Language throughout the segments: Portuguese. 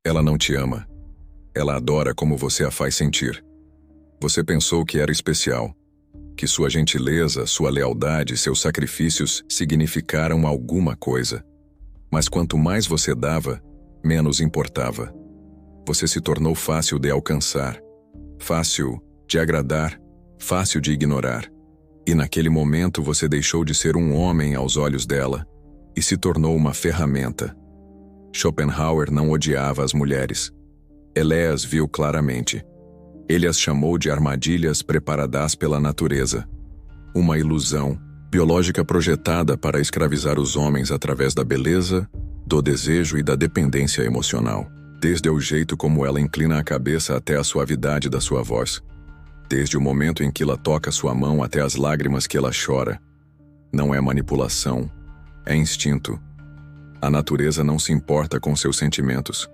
Ela não te ama. Ela adora como você a faz sentir. Você pensou que era especial, que sua gentileza, sua lealdade, seus sacrifícios significaram alguma coisa. Mas quanto mais você dava, menos importava. Você se tornou fácil de alcançar, fácil de agradar, fácil de ignorar. E naquele momento você deixou de ser um homem aos olhos dela e se tornou uma ferramenta. Schopenhauer não odiava as mulheres. Ele as viu claramente. Ele as chamou de armadilhas preparadas pela natureza. Uma ilusão biológica projetada para escravizar os homens através da beleza, do desejo e da dependência emocional. Desde o jeito como ela inclina a cabeça até a suavidade da sua voz. Desde o momento em que ela toca sua mão até as lágrimas que ela chora. Não é manipulação, é instinto. A natureza não se importa com seus sentimentos.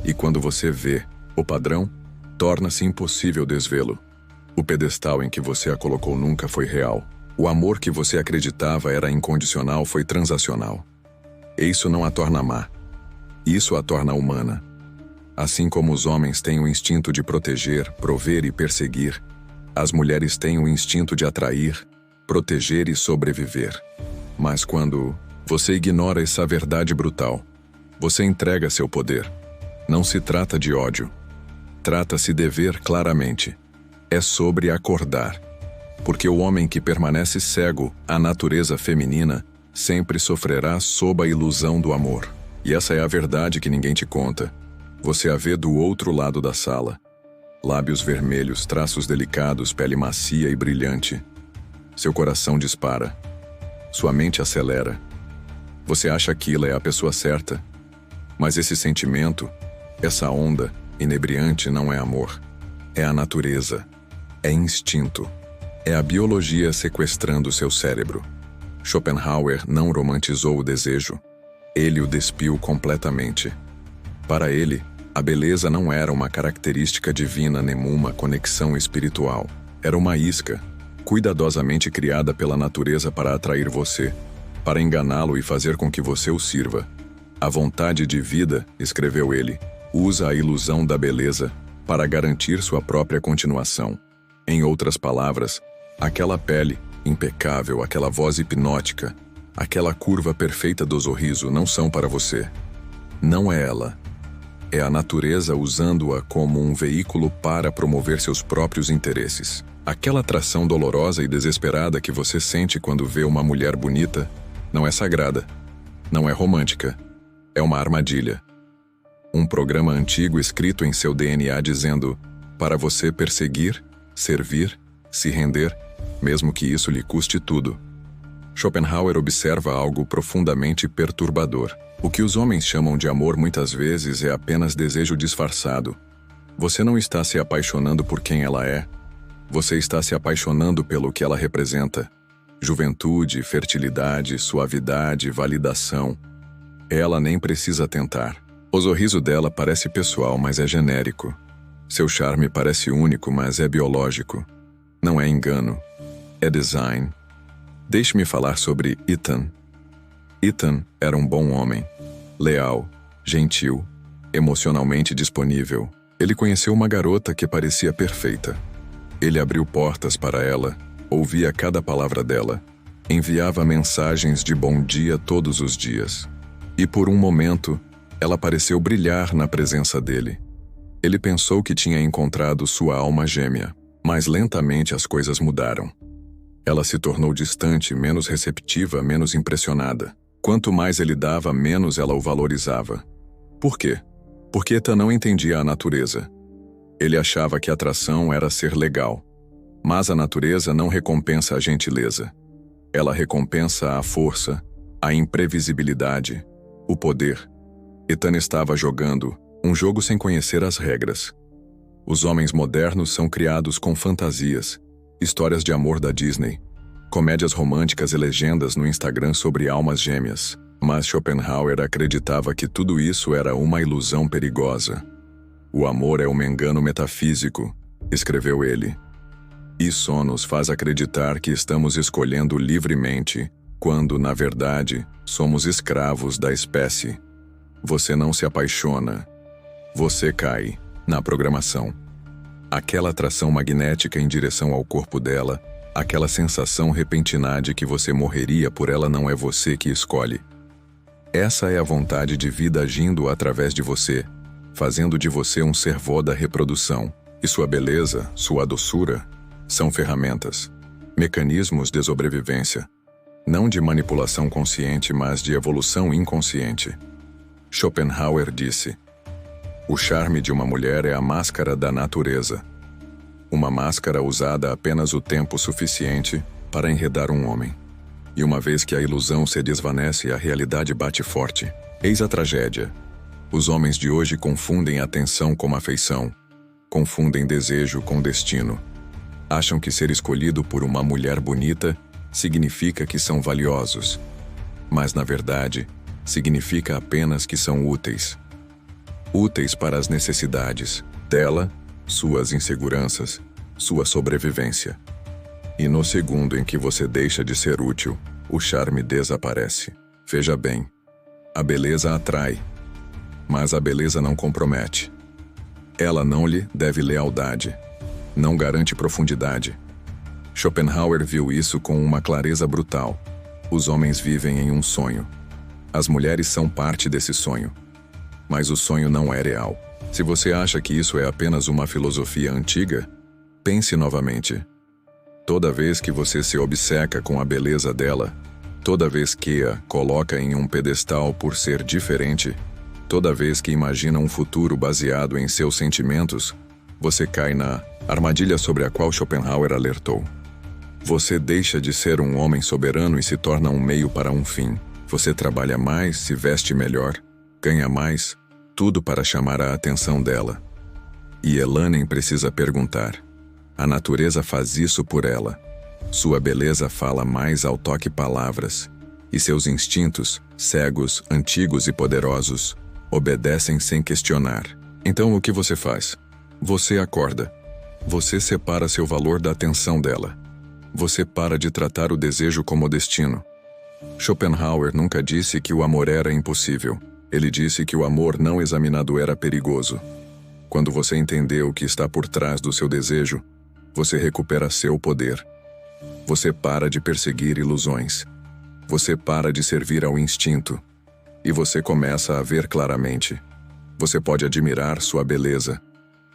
E quando você vê o padrão, torna-se impossível desvê-lo. O pedestal em que você a colocou nunca foi real. O amor que você acreditava era incondicional foi transacional. E isso não a torna má. Isso a torna humana. Assim como os homens têm o instinto de proteger, prover e perseguir, as mulheres têm o instinto de atrair, proteger e sobreviver. Mas quando você ignora essa verdade brutal, você entrega seu poder. Não se trata de ódio. Trata-se de ver claramente. É sobre acordar. Porque o homem que permanece cego à natureza feminina sempre sofrerá sob a ilusão do amor. E essa é a verdade que ninguém te conta. Você a vê do outro lado da sala. Lábios vermelhos, traços delicados, pele macia e brilhante. Seu coração dispara. Sua mente acelera. Você acha que ela é a pessoa certa. Mas esse sentimento, essa onda inebriante não é amor. É a natureza. É instinto. É a biologia sequestrando seu cérebro. Schopenhauer não romantizou o desejo. Ele o despiu completamente. Para ele, a beleza não era uma característica divina nem uma conexão espiritual. Era uma isca, cuidadosamente criada pela natureza para atrair você, para enganá-lo e fazer com que você o sirva. A vontade de vida, escreveu ele, usa a ilusão da beleza para garantir sua própria continuação. Em outras palavras, aquela pele impecável, aquela voz hipnótica, aquela curva perfeita do sorriso não são para você. Não é ela. É a natureza usando-a como um veículo para promover seus próprios interesses. Aquela atração dolorosa e desesperada que você sente quando vê uma mulher bonita não é sagrada, não é romântica, é uma armadilha. Um programa antigo escrito em seu DNA dizendo para você perseguir, servir, se render, mesmo que isso lhe custe tudo. Schopenhauer observa algo profundamente perturbador. O que os homens chamam de amor muitas vezes é apenas desejo disfarçado. Você não está se apaixonando por quem ela é. Você está se apaixonando pelo que ela representa. Juventude, fertilidade, suavidade, validação. Ela nem precisa tentar. O sorriso dela parece pessoal, mas é genérico. Seu charme parece único, mas é biológico. Não é engano. É design. Deixe-me falar sobre Ethan. Ethan era um bom homem. Leal, gentil, emocionalmente disponível. Ele conheceu uma garota que parecia perfeita. Ele abriu portas para ela, ouvia cada palavra dela, enviava mensagens de bom dia todos os dias. E por um momento, ela pareceu brilhar na presença dele. Ele pensou que tinha encontrado sua alma gêmea, mas lentamente as coisas mudaram. Ela se tornou distante, menos receptiva, menos impressionada. Quanto mais ele dava, menos ela o valorizava. Por quê? Porque Ethan não entendia a natureza. Ele achava que a atração era ser legal. Mas a natureza não recompensa a gentileza. Ela recompensa a força, a imprevisibilidade, o poder. Ethan estava jogando um jogo sem conhecer as regras. Os homens modernos são criados com fantasias, histórias de amor da Disney, comédias românticas e legendas no Instagram sobre almas gêmeas. Mas Schopenhauer acreditava que tudo isso era uma ilusão perigosa. O amor é um engano metafísico, escreveu ele. Isso nos faz acreditar que estamos escolhendo livremente, quando, na verdade, somos escravos da espécie. Você não se apaixona. Você cai na programação. Aquela atração magnética em direção ao corpo dela, aquela sensação repentina de que você morreria por ela não é você que escolhe. Essa é a vontade de vida agindo através de você, fazendo de você um servo da reprodução. E sua beleza, sua doçura, são ferramentas, mecanismos de sobrevivência, não de manipulação consciente, mas de evolução inconsciente. Schopenhauer disse: o charme de uma mulher é a máscara da natureza. Uma máscara usada apenas o tempo suficiente para enredar um homem. E uma vez que a ilusão se desvanece, a realidade bate forte. Eis a tragédia. Os homens de hoje confundem atenção com afeição. Confundem desejo com destino. Acham que ser escolhido por uma mulher bonita significa que são valiosos. Mas, na verdade, significa apenas que são úteis. Úteis para as necessidades dela, suas inseguranças, sua sobrevivência. E no segundo em que você deixa de ser útil, o charme desaparece. Veja bem, a beleza atrai, mas a beleza não compromete. Ela não lhe deve lealdade, não garante profundidade. Schopenhauer viu isso com uma clareza brutal. Os homens vivem em um sonho. As mulheres são parte desse sonho. Mas o sonho não é real. Se você acha que isso é apenas uma filosofia antiga, pense novamente. Toda vez que você se obceca com a beleza dela, toda vez que a coloca em um pedestal por ser diferente, toda vez que imagina um futuro baseado em seus sentimentos, você cai na armadilha sobre a qual Schopenhauer alertou. Você deixa de ser um homem soberano e se torna um meio para um fim. Você trabalha mais, se veste melhor, ganha mais, tudo para chamar a atenção dela. E Elanen precisa perguntar: a natureza faz isso por ela. Sua beleza fala mais ao toque palavras, e seus instintos, cegos, antigos e poderosos, obedecem sem questionar. Então o que você faz? Você acorda. Você separa seu valor da atenção dela. Você para de tratar o desejo como destino. Schopenhauer nunca disse que o amor era impossível. Ele disse que o amor não examinado era perigoso. Quando você entender o que está por trás do seu desejo, você recupera seu poder. Você para de perseguir ilusões. Você para de servir ao instinto. E você começa a ver claramente. Você pode admirar sua beleza.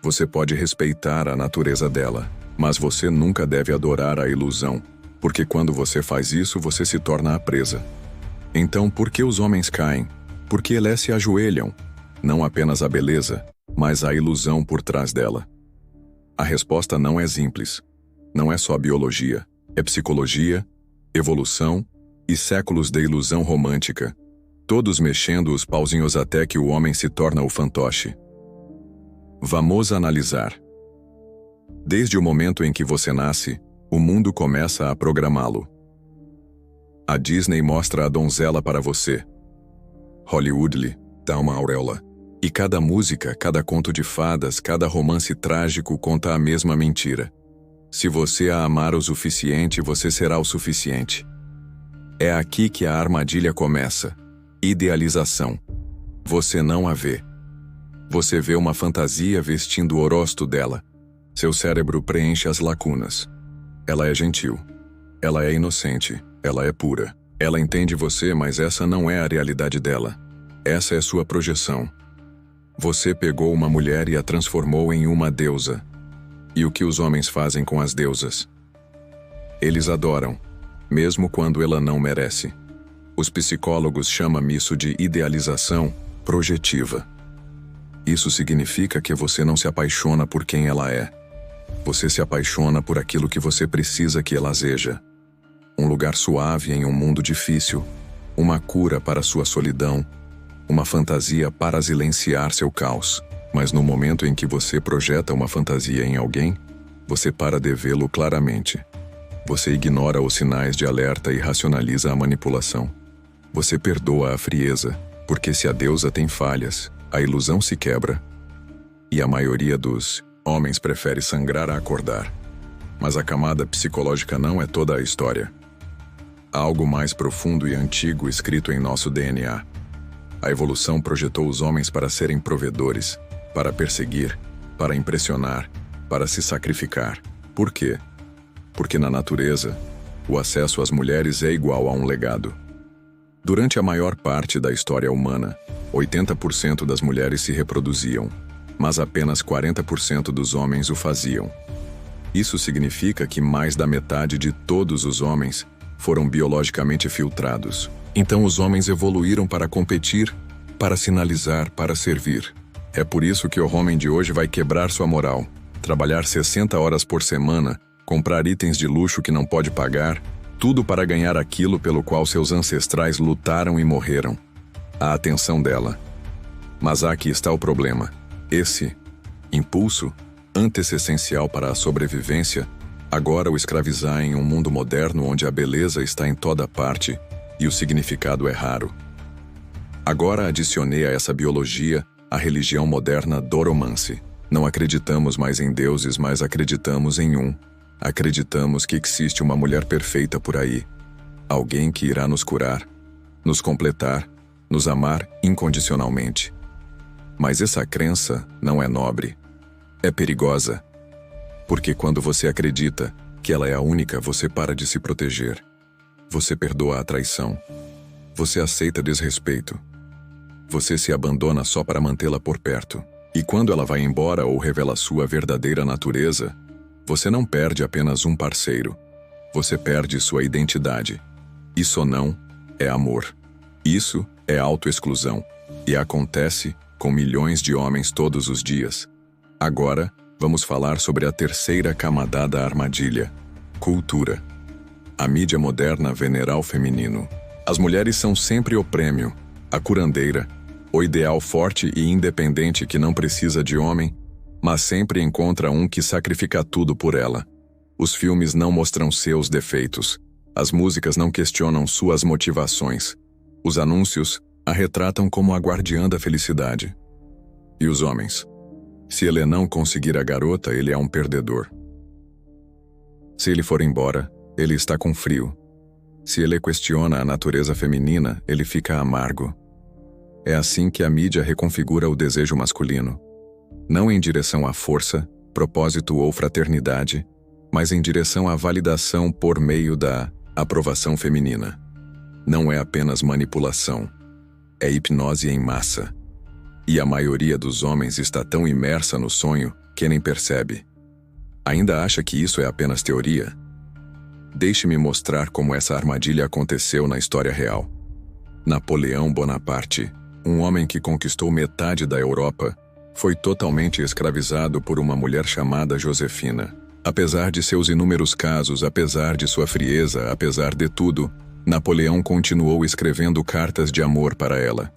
Você pode respeitar a natureza dela. Mas você nunca deve adorar a ilusão, porque quando você faz isso, você se torna a presa. Então, por que os homens caem? Porque eles se ajoelham, não apenas a beleza, mas a ilusão por trás dela. A resposta não é simples. Não é só biologia, é psicologia, evolução e séculos de ilusão romântica, todos mexendo os pauzinhos até que o homem se torna o fantoche. Vamos analisar. Desde o momento em que você nasce, o mundo começa a programá-lo. A Disney mostra a donzela para você. Hollywood lhe dá uma auréola. E cada música, cada conto de fadas, cada romance trágico conta a mesma mentira. Se você a amar o suficiente, você será o suficiente. É aqui que a armadilha começa. Idealização. Você não a vê. Você vê uma fantasia vestindo o rosto dela. Seu cérebro preenche as lacunas. Ela é gentil. Ela é inocente. Ela é pura. Ela entende você, mas essa não é a realidade dela. Essa é sua projeção. Você pegou uma mulher e a transformou em uma deusa. E o que os homens fazem com as deusas? Eles adoram, mesmo quando ela não merece. Os psicólogos chamam isso de idealização projetiva. Isso significa que você não se apaixona por quem ela é. Você se apaixona por aquilo que você precisa que ela seja. Um lugar suave em um mundo difícil, uma cura para sua solidão, uma fantasia para silenciar seu caos. Mas no momento em que você projeta uma fantasia em alguém, você para de vê-lo claramente. Você ignora os sinais de alerta e racionaliza a manipulação. Você perdoa a frieza, porque se a deusa tem falhas, a ilusão se quebra. E a maioria dos homens prefere sangrar a acordar. Mas a camada psicológica não é toda a história. Há algo mais profundo e antigo escrito em nosso DNA. A evolução projetou os homens para serem provedores, para perseguir, para impressionar, para se sacrificar. Por quê? Porque na natureza, o acesso às mulheres é igual a um legado. Durante a maior parte da história humana, 80% das mulheres se reproduziam, mas apenas 40% dos homens o faziam. Isso significa que mais da metade de todos os homens foram biologicamente filtrados. Então os homens evoluíram para competir, para sinalizar, para servir. É por isso que o homem de hoje vai quebrar sua moral, trabalhar 60 horas por semana, comprar itens de luxo que não pode pagar, tudo para ganhar aquilo pelo qual seus ancestrais lutaram e morreram. A atenção dela. Mas aqui está o problema. Esse impulso, antes essencial para a sobrevivência, agora o escravizar em um mundo moderno onde a beleza está em toda parte e o significado é raro. Agora adicionei a essa biologia a religião moderna Doromance. Não acreditamos mais em deuses, mas acreditamos em um. Acreditamos que existe uma mulher perfeita por aí. Alguém que irá nos curar, nos completar, nos amar incondicionalmente. Mas essa crença não é nobre. É perigosa. Porque quando você acredita que ela é a única, você para de se proteger. Você perdoa a traição. Você aceita desrespeito. Você se abandona só para mantê-la por perto. E quando ela vai embora ou revela sua verdadeira natureza, você não perde apenas um parceiro. Você perde sua identidade. Isso não é amor. Isso é autoexclusão. E acontece com milhões de homens todos os dias. Agora, vamos falar sobre a terceira camada da armadilha: cultura. A mídia moderna venera o feminino. As mulheres são sempre o prêmio, a curandeira, o ideal forte e independente que não precisa de homem, mas sempre encontra um que sacrifica tudo por ela. Os filmes não mostram seus defeitos. As músicas não questionam suas motivações. Os anúncios a retratam como a guardiã da felicidade. E os homens? Se ele não conseguir a garota, ele é um perdedor. Se ele for embora, ele está com frio. Se ele questiona a natureza feminina, ele fica amargo. É assim que a mídia reconfigura o desejo masculino. Não em direção à força, propósito ou fraternidade, mas em direção à validação por meio da aprovação feminina. Não é apenas manipulação. É hipnose em massa. E a maioria dos homens está tão imersa no sonho que nem percebe. Ainda acha que isso é apenas teoria? Deixe-me mostrar como essa armadilha aconteceu na história real. Napoleão Bonaparte, um homem que conquistou metade da Europa, foi totalmente escravizado por uma mulher chamada Josefina. Apesar de seus inúmeros casos, apesar de sua frieza, apesar de tudo, Napoleão continuou escrevendo cartas de amor para ela.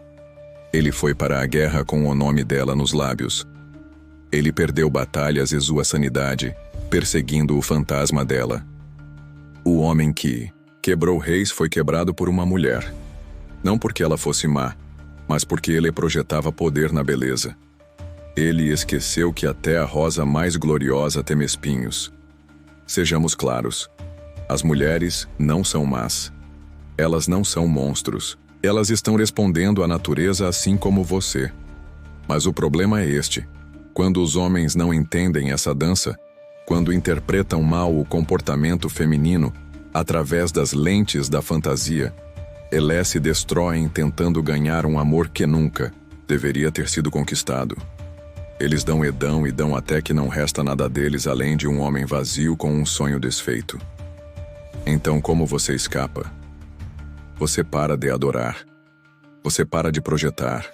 Ele foi para a guerra com o nome dela nos lábios. Ele perdeu batalhas e sua sanidade, perseguindo o fantasma dela. O homem que quebrou reis foi quebrado por uma mulher. Não porque ela fosse má, mas porque ele projetava poder na beleza. Ele esqueceu que até a rosa mais gloriosa tem espinhos. Sejamos claros, as mulheres não são más. Elas não são monstros. Elas estão respondendo à natureza assim como você. Mas o problema é este: quando os homens não entendem essa dança, quando interpretam mal o comportamento feminino através das lentes da fantasia, elas se destroem tentando ganhar um amor que nunca deveria ter sido conquistado. Eles dão e dão até que não resta nada deles além de um homem vazio com um sonho desfeito. Então, como você escapa? Você para de adorar. Você para de projetar.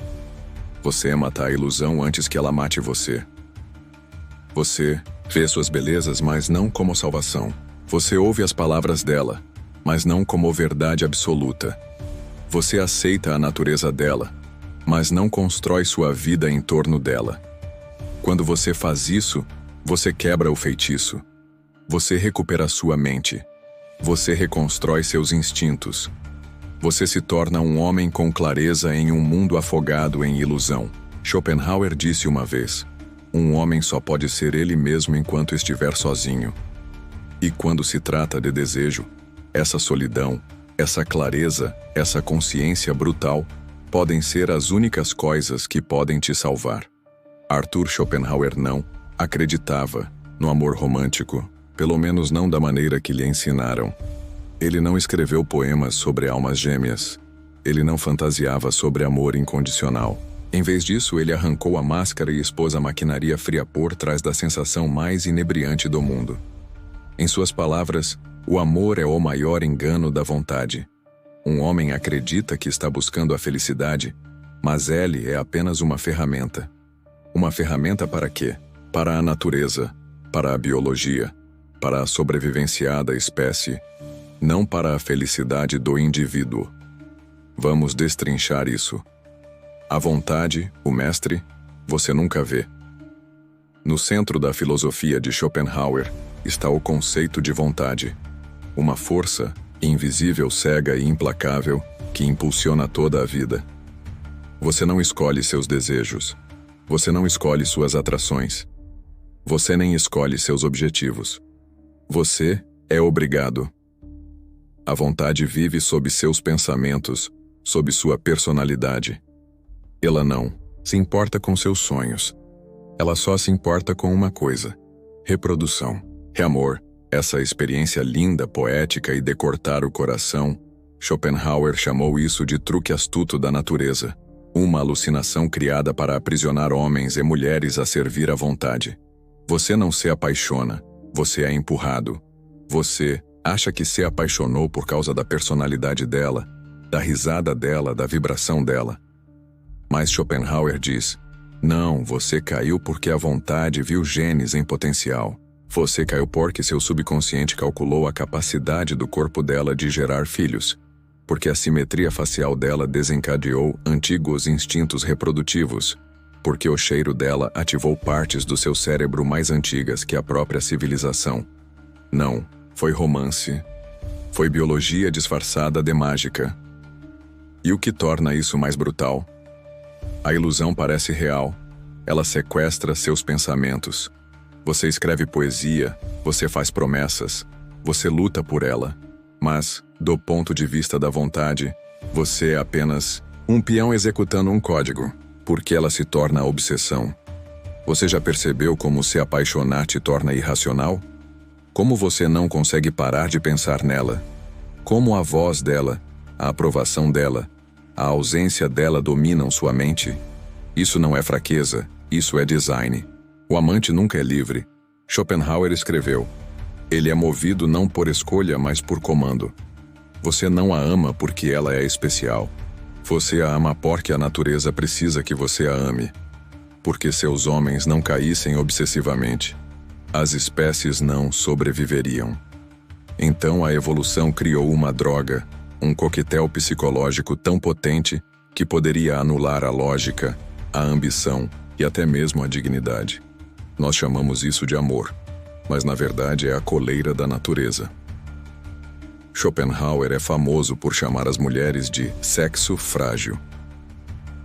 Você mata a ilusão antes que ela mate você. Você vê suas belezas, mas não como salvação. Você ouve as palavras dela, mas não como verdade absoluta. Você aceita a natureza dela, mas não constrói sua vida em torno dela. Quando você faz isso, você quebra o feitiço. Você recupera sua mente. Você reconstrói seus instintos. Você se torna um homem com clareza em um mundo afogado em ilusão. Schopenhauer disse uma vez: um homem só pode ser ele mesmo enquanto estiver sozinho. E quando se trata de desejo, essa solidão, essa clareza, essa consciência brutal, podem ser as únicas coisas que podem te salvar. Arthur Schopenhauer não acreditava no amor romântico, pelo menos não da maneira que lhe ensinaram. Ele não escreveu poemas sobre almas gêmeas. Ele não fantasiava sobre amor incondicional. Em vez disso, ele arrancou a máscara e expôs a maquinaria fria por trás da sensação mais inebriante do mundo. Em suas palavras, o amor é o maior engano da vontade. Um homem acredita que está buscando a felicidade, mas ele é apenas uma ferramenta. Uma ferramenta para quê? Para a natureza, para a biologia, para a sobrevivência da espécie, não para a felicidade do indivíduo. Vamos destrinchar isso. A vontade, o mestre, você nunca vê. No centro da filosofia de Schopenhauer está o conceito de vontade, uma força invisível, cega e implacável que impulsiona toda a vida. Você não escolhe seus desejos. Você não escolhe suas atrações. Você nem escolhe seus objetivos. Você é obrigado. A vontade vive sob seus pensamentos, sob sua personalidade. Ela não se importa com seus sonhos. Ela só se importa com uma coisa: reprodução. É amor, essa experiência linda, poética e de cortar o coração. Schopenhauer chamou isso de truque astuto da natureza. Uma alucinação criada para aprisionar homens e mulheres a servir à vontade. Você não se apaixona, você é empurrado. Você acha que se apaixonou por causa da personalidade dela, da risada dela, da vibração dela. Mas Schopenhauer diz: não, você caiu porque a vontade viu genes em potencial. Você caiu porque seu subconsciente calculou a capacidade do corpo dela de gerar filhos. Porque a simetria facial dela desencadeou antigos instintos reprodutivos. Porque o cheiro dela ativou partes do seu cérebro mais antigas que a própria civilização. Não, foi romance. Foi biologia disfarçada de mágica. E o que torna isso mais brutal? A ilusão parece real. Ela sequestra seus pensamentos. Você escreve poesia, você faz promessas, você luta por ela. Mas, do ponto de vista da vontade, você é apenas um peão executando um código, porque ela se torna a obsessão. Você já percebeu como se apaixonar te torna irracional? Como você não consegue parar de pensar nela? Como a voz dela, a aprovação dela, a ausência dela dominam sua mente? Isso não é fraqueza, isso é design. O amante nunca é livre. Schopenhauer escreveu: ele é movido não por escolha, mas por comando. Você não a ama porque ela é especial. Você a ama porque a natureza precisa que você a ame. Porque seus homens não caíssem obsessivamente, as espécies não sobreviveriam. Então a evolução criou uma droga, um coquetel psicológico tão potente que poderia anular a lógica, a ambição e até mesmo a dignidade. Nós chamamos isso de amor, mas na verdade é a coleira da natureza. Schopenhauer é famoso por chamar as mulheres de sexo frágil.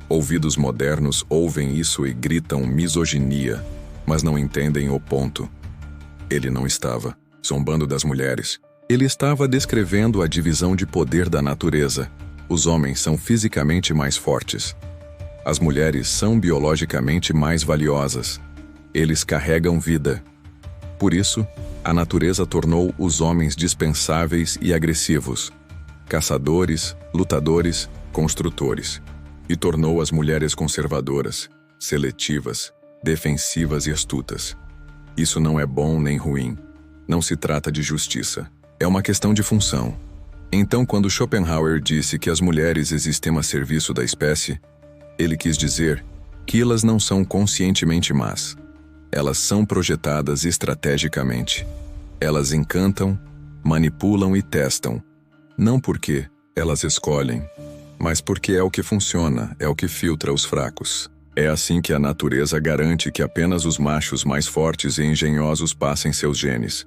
Ouvidos modernos ouvem isso e gritam misoginia, mas não entendem o ponto. Ele não estava zombando das mulheres. Ele estava descrevendo a divisão de poder da natureza. Os homens são fisicamente mais fortes. As mulheres são biologicamente mais valiosas. Eles carregam vida. Por isso, a natureza tornou os homens dispensáveis e agressivos, caçadores, lutadores, construtores, e tornou as mulheres conservadoras, seletivas, defensivas e astutas. Isso não é bom nem ruim. Não se trata de justiça. É uma questão de função. Então, quando Schopenhauer disse que as mulheres existem a serviço da espécie, ele quis dizer que elas não são conscientemente más. Elas são projetadas estrategicamente. Elas encantam, manipulam e testam. Não porque elas escolhem, mas porque é o que funciona, é o que filtra os fracos. É assim que a natureza garante que apenas os machos mais fortes e engenhosos passem seus genes.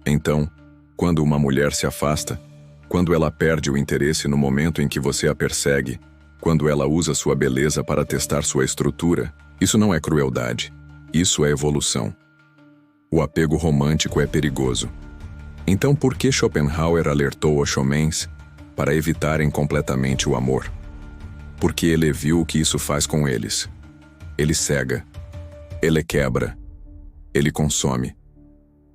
Então, quando uma mulher se afasta, quando ela perde o interesse no momento em que você a persegue, quando ela usa sua beleza para testar sua estrutura, isso não é crueldade. Isso é evolução. O apego romântico é perigoso. Então por que Schopenhauer alertou os homens para evitarem completamente o amor? Porque ele viu o que isso faz com eles. Ele cega. Ele quebra. Ele consome.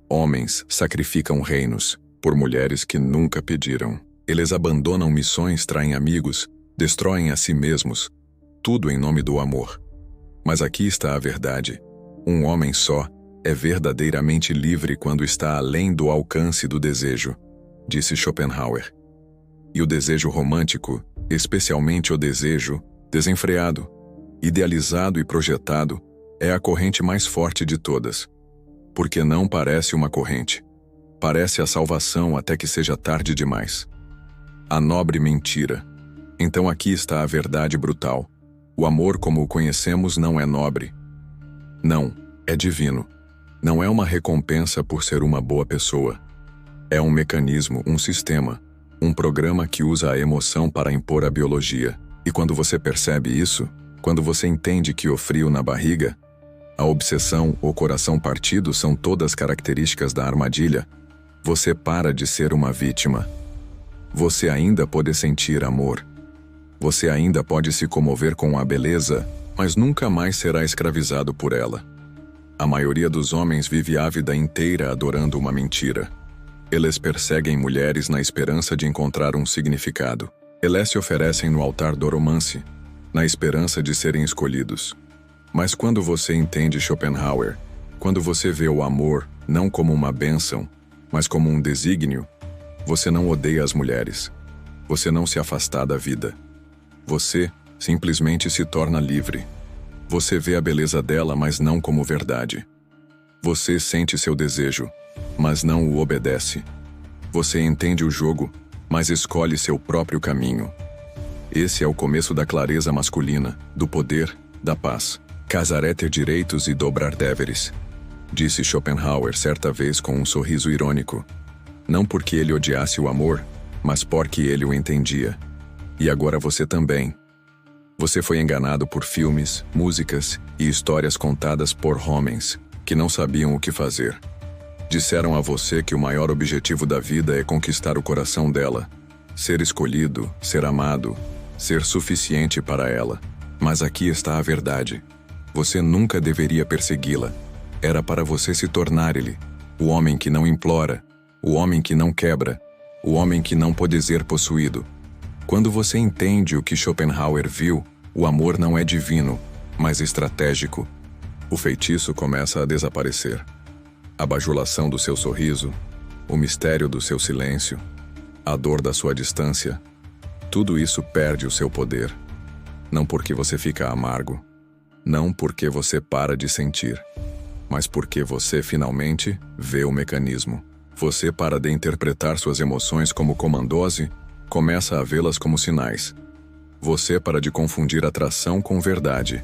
Homens sacrificam reinos por mulheres que nunca pediram. Eles abandonam missões, traem amigos, destroem a si mesmos, tudo em nome do amor. Mas aqui está a verdade. Um homem só é verdadeiramente livre quando está além do alcance do desejo, disse Schopenhauer. E o desejo romântico, especialmente o desejo desenfreado, idealizado e projetado, é a corrente mais forte de todas. Porque não parece uma corrente. Parece a salvação até que seja tarde demais. A nobre mentira. Então aqui está a verdade brutal. O amor como o conhecemos não é nobre. Não, é divino. Não é uma recompensa por ser uma boa pessoa. É um mecanismo, um sistema, um programa que usa a emoção para impor a biologia. E quando você percebe isso, quando você entende que o frio na barriga, a obsessão, o coração partido são todas características da armadilha, você para de ser uma vítima. Você ainda pode sentir amor. Você ainda pode se comover com a beleza, mas nunca mais será escravizado por ela. A maioria dos homens vive a vida inteira adorando uma mentira. Eles perseguem mulheres na esperança de encontrar um significado. Eles se oferecem no altar do romance, na esperança de serem escolhidos. Mas quando você entende Schopenhauer, quando você vê o amor não como uma bênção, mas como um desígnio, você não odeia as mulheres. Você não se afasta da vida. Você simplesmente se torna livre. Você vê a beleza dela, mas não como verdade. Você sente seu desejo, mas não o obedece. Você entende o jogo, mas escolhe seu próprio caminho. Esse é o começo da clareza masculina, do poder, da paz. Casar é ter direitos e dobrar deveres, disse Schopenhauer certa vez com um sorriso irônico. Não porque ele odiasse o amor, mas porque ele o entendia. E agora você também. Você foi enganado por filmes, músicas e histórias contadas por homens que não sabiam o que fazer. Disseram a você que o maior objetivo da vida é conquistar o coração dela, ser escolhido, ser amado, ser suficiente para ela. Mas aqui está a verdade. Você nunca deveria persegui-la. Era para você se tornar ele, o homem que não implora, o homem que não quebra, o homem que não pode ser possuído. Quando você entende o que Schopenhauer viu, o amor não é divino, mas estratégico. O feitiço começa a desaparecer. A bajulação do seu sorriso, o mistério do seu silêncio, a dor da sua distância, tudo isso perde o seu poder. Não porque você fica amargo, não porque você para de sentir, mas porque você finalmente vê o mecanismo. Você para de interpretar suas emoções como comandose, começa a vê-las como sinais. Você para de confundir atração com verdade.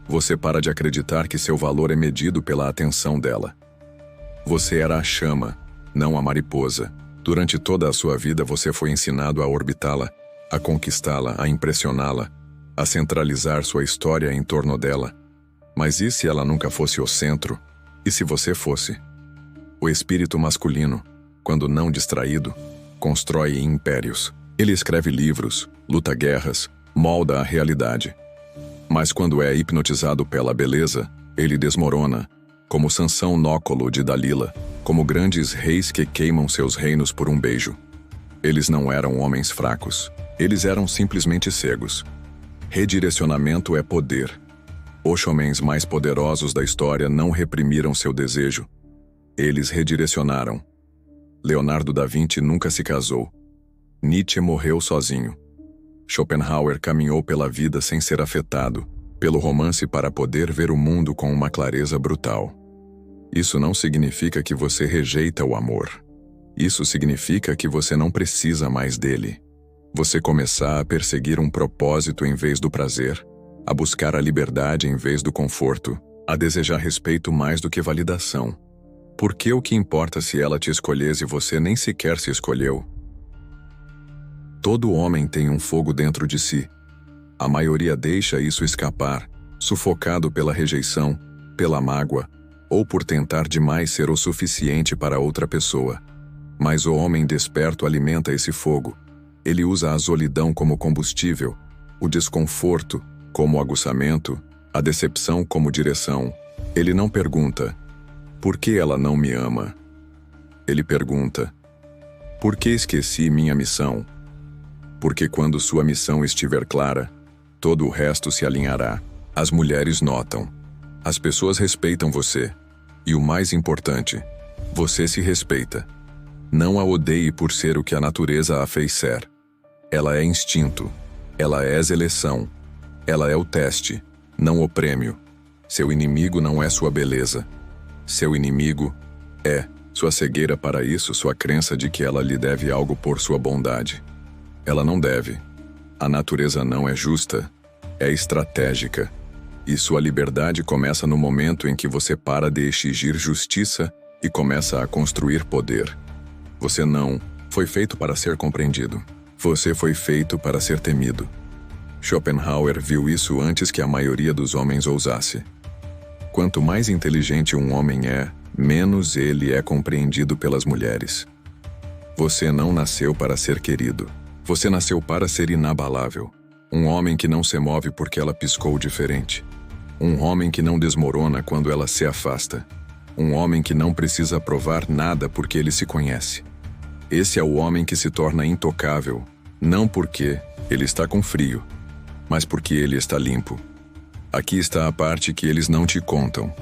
Você para de acreditar que seu valor é medido pela atenção dela. Você era a chama, não a mariposa. Durante toda a sua vida você foi ensinado a orbitá-la, a conquistá-la, a impressioná-la, a centralizar sua história em torno dela. Mas e se ela nunca fosse o centro? E se você fosse? O espírito masculino, quando não distraído, constrói impérios. Ele escreve livros, luta guerras, molda a realidade. Mas quando é hipnotizado pela beleza, ele desmorona, como Sansão Nócolo de Dalila, como grandes reis que queimam seus reinos por um beijo. Eles não eram homens fracos, eles eram simplesmente cegos. Redirecionamento é poder. Os homens mais poderosos da história não reprimiram seu desejo. Eles redirecionaram. Leonardo da Vinci nunca se casou. Nietzsche morreu sozinho. Schopenhauer caminhou pela vida sem ser afetado pelo romance para poder ver o mundo com uma clareza brutal. Isso não significa que você rejeita o amor. Isso significa que você não precisa mais dele. Você começar a perseguir um propósito em vez do prazer, a buscar a liberdade em vez do conforto, a desejar respeito mais do que validação. Porque o que importa se ela te escolhesse e você nem sequer se escolheu? Todo homem tem um fogo dentro de si. A maioria deixa isso escapar, sufocado pela rejeição, pela mágoa, ou por tentar demais ser o suficiente para outra pessoa. Mas o homem desperto alimenta esse fogo. Ele usa a solidão como combustível, o desconforto como aguçamento A decepção como direção. Ele não pergunta, por que ela não me ama? Ele pergunta, por que esqueci minha missão? Porque quando sua missão estiver clara, todo o resto se alinhará. As mulheres notam. As pessoas respeitam você. E o mais importante, você se respeita. Não a odeie por ser o que a natureza a fez ser. Ela é instinto. Ela é eleição. Ela é o teste, não o prêmio. Seu inimigo não é sua beleza. Seu inimigo é sua cegueira para isso, sua crença de que ela lhe deve algo por sua bondade. Ela não deve. A natureza não é justa, é estratégica. E sua liberdade começa no momento em que você para de exigir justiça e começa a construir poder. Você não foi feito para ser compreendido. Você foi feito para ser temido. Schopenhauer viu isso antes que a maioria dos homens ousasse. Quanto mais inteligente um homem é, menos ele é compreendido pelas mulheres. Você não nasceu para ser querido. Você nasceu para ser inabalável. Um homem que não se move porque ela piscou diferente. Um homem que não desmorona quando ela se afasta. Um homem que não precisa provar nada porque ele se conhece. Esse é o homem que se torna intocável, não porque ele está com frio, mas porque ele está limpo. Aqui está a parte que eles não te contam.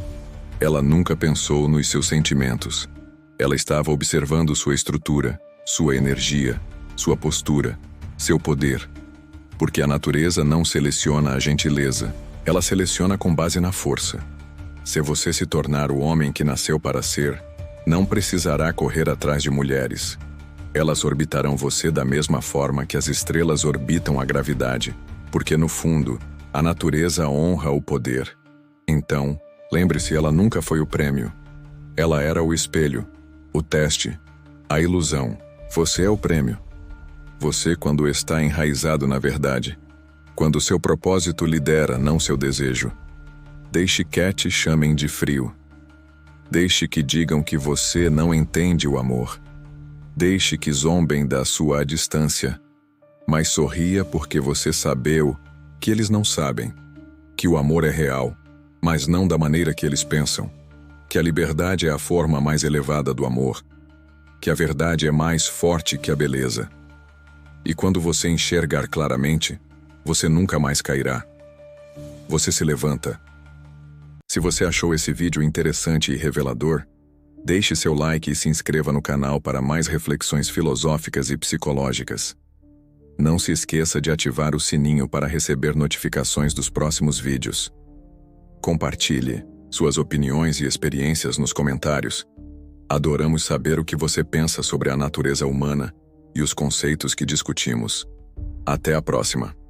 Ela nunca pensou nos seus sentimentos. Ela estava observando sua estrutura, sua energia, sua postura, seu poder. Porque a natureza não seleciona a gentileza, ela seleciona com base na força. Se você se tornar o homem que nasceu para ser, não precisará correr atrás de mulheres. Elas orbitarão você da mesma forma que as estrelas orbitam a gravidade, porque no fundo, a natureza honra o poder. Então, lembre-se, ela nunca foi o prêmio. Ela era o espelho, o teste, a ilusão. Você é o prêmio. Você quando está enraizado na verdade. Quando seu propósito lidera, não seu desejo. Deixe que te chamem de frio. Deixe que digam que você não entende o amor. Deixe que zombem da sua distância. Mas sorria porque você sabeu que eles não sabem. Que o amor é real, mas não da maneira que eles pensam. Que a liberdade é a forma mais elevada do amor. Que a verdade é mais forte que a beleza. E quando você enxergar claramente, você nunca mais cairá. Você se levanta. Se você achou esse vídeo interessante e revelador, deixe seu like e se inscreva no canal para mais reflexões filosóficas e psicológicas. Não se esqueça de ativar o sininho para receber notificações dos próximos vídeos. Compartilhe suas opiniões e experiências nos comentários. Adoramos saber o que você pensa sobre a natureza humana e os conceitos que discutimos. Até a próxima!